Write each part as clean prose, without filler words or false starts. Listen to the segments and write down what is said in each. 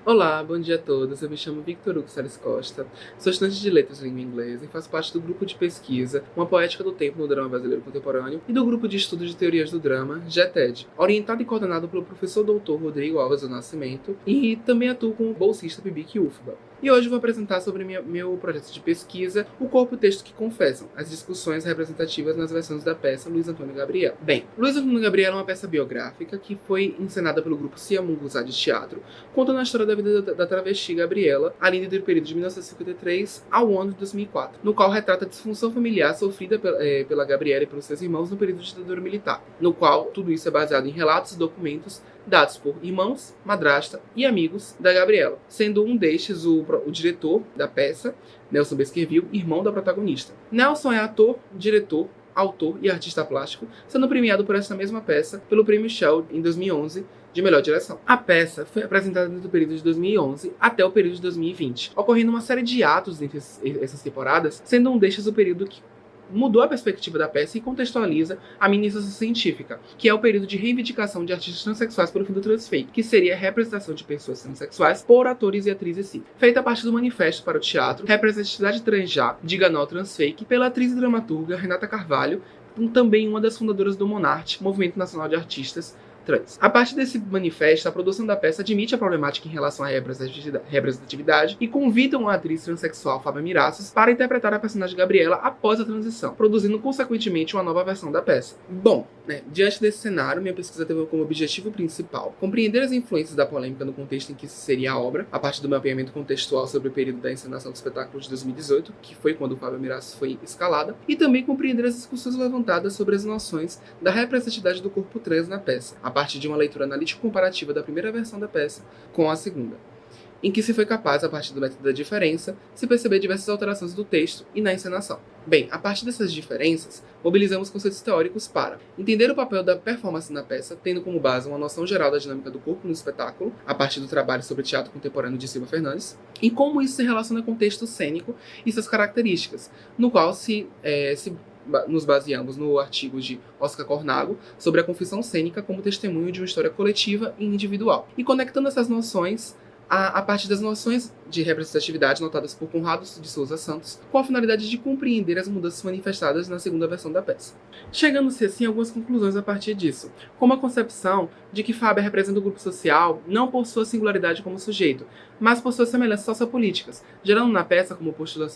Olá, bom dia a todos. Eu me chamo Victor Hugo Salles Costa, sou estudante de Letras de Língua Inglesa e faço parte do grupo de pesquisa Uma Poética do Tempo no Drama Brasileiro Contemporâneo e do grupo de estudo de teorias do drama, GETED, orientado e coordenado pelo professor doutor Rodrigo Alves do Nascimento, e também atuo como bolsista PIBIC UFBA. E hoje vou apresentar sobre meu projeto de pesquisa, O Corpo e o Texto que Confessam, as discussões representativas nas versões da peça Luiz Antônio Gabriel. Bem, Luiz Antônio Gabriel é uma peça biográfica que foi encenada pelo grupo Siamunguzá de Teatro, contando a história da vida da travesti Gabriela, ali do período de 1953 ao ano de 2004, no qual retrata a disfunção familiar sofrida pela Gabriela e pelos seus irmãos no período de ditadura militar, no qual tudo isso é baseado em relatos e documentos dados por irmãos, madrasta e amigos da Gabriela, sendo um destes o diretor da peça, Nelson Baskerville, irmão da protagonista. Nelson é ator, diretor, autor e artista plástico, sendo premiado por essa mesma peça pelo Prêmio Shell em 2011 de melhor direção. A peça foi apresentada do período de 2011 até o período de 2020, ocorrendo uma série de atos entre essas temporadas, sendo um destes o período que mudou a perspectiva da peça e contextualiza a iniciação científica, que é o período de reivindicação de artistas transexuais pelo fim do transfake, que seria a representação de pessoas transexuais por atores e atrizes cis, feita a partir do manifesto para o teatro Representatividade Transjá, Diga Não ao Transfake, pela atriz e dramaturga Renata Carvalho, também uma das fundadoras do Monarte, Movimento Nacional de Artistas Trans. A partir desse manifesto, a produção da peça admite a problemática em relação à representatividade e convidam a atriz transexual Fábia Miraços para interpretar a personagem Gabriela após a transição, produzindo consequentemente uma nova versão da peça. Bom, diante desse cenário, minha pesquisa teve como objetivo principal compreender as influências da polêmica no contexto em que seria a obra, a partir do mapeamento contextual sobre o período da encenação do espetáculo de 2018, que foi quando Fábia Miraços foi escalada, e também compreender as discussões levantadas sobre as noções da representatividade do corpo trans na peça, a partir de uma leitura analítica comparativa da primeira versão da peça com a segunda, em que se foi capaz, a partir do método da diferença, se perceber diversas alterações do texto e na encenação. Bem, a partir dessas diferenças, mobilizamos conceitos teóricos para entender o papel da performance na peça, tendo como base uma noção geral da dinâmica do corpo no espetáculo, a partir do trabalho sobre teatro contemporâneo de Silva Fernandes, e como isso se relaciona com o texto cênico e suas características, no qual nos baseamos no artigo de Oscar Cornago sobre a confissão cênica como testemunho de uma história coletiva e individual. E conectando essas noções a partir das noções de representatividade notadas por Conrado de Souza Santos, com a finalidade de compreender as mudanças manifestadas na segunda versão da peça. Chegando-se assim a algumas conclusões a partir disso, como a concepção de que Fábia representa o grupo social não por sua singularidade como sujeito, mas por suas semelhanças sociopolíticas, gerando na peça, como postula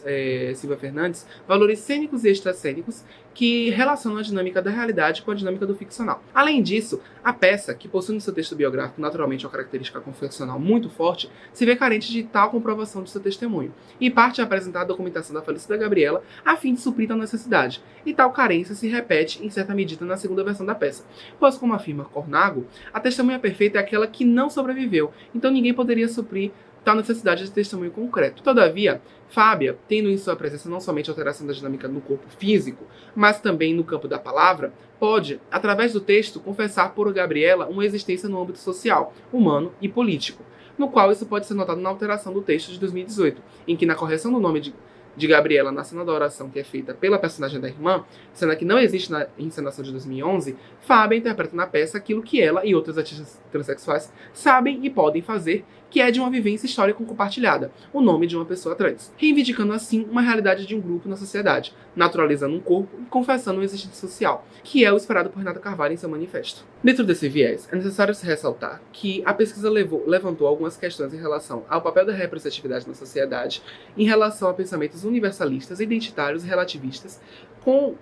Silva Fernandes, valores cênicos e extracênicos que relacionam a dinâmica da realidade com a dinâmica do ficcional. Além disso, a peça, que possui no seu texto biográfico naturalmente uma característica confessional muito forte, se vê carente de tal comprovação de seu testemunho, e parte a apresentar a documentação da falecida Gabriela a fim de suprir tal necessidade, e tal carência se repete em certa medida na segunda versão da peça, pois, como afirma Cornago, a testemunha perfeita é aquela que não sobreviveu, então ninguém poderia suprir tal necessidade de testemunho concreto. Todavia, Fábia, tendo em sua presença não somente a alteração da dinâmica no corpo físico, mas também no campo da palavra, pode, através do texto, confessar por Gabriela uma existência no âmbito social, humano e político, no qual isso pode ser notado na alteração do texto de 2018, em que na correção do nome de Gabriela na cena da oração que é feita pela personagem da irmã, cena que não existe na encenação de 2011, Fábia interpreta na peça aquilo que ela e outros artistas transexuais sabem e podem fazer, que é de uma vivência histórica compartilhada, o nome de uma pessoa trans, reivindicando assim uma realidade de um grupo na sociedade, naturalizando um corpo e confessando uma existência social, que é o esperado por Renata Carvalho em seu manifesto. Dentro desse viés, é necessário se ressaltar que a pesquisa levantou algumas questões em relação ao papel da representatividade na sociedade, em relação a pensamentos universalistas, identitários e relativistas,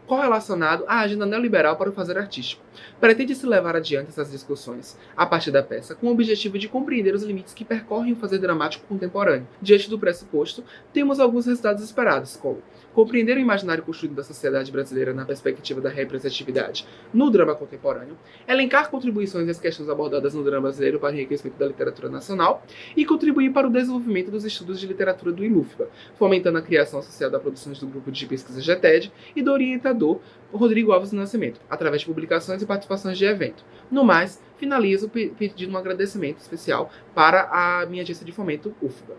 correlacionado à agenda neoliberal para o fazer artístico. Pretende-se levar adiante essas discussões a partir da peça com o objetivo de compreender os limites que percorrem o fazer dramático contemporâneo. Diante do pressuposto, temos alguns resultados esperados, como compreender o imaginário construído da sociedade brasileira na perspectiva da representatividade no drama contemporâneo, elencar contribuições às questões abordadas no drama brasileiro para o enriquecimento da literatura nacional e contribuir para o desenvolvimento dos estudos de literatura do ILUFBA, fomentando a criação associada a produções do grupo de pesquisa GETED e do orientador Rodrigo Alves do Nascimento, através de publicações e participações de evento. No mais, finalizo pedindo um agradecimento especial para a minha agência de fomento, UFBA.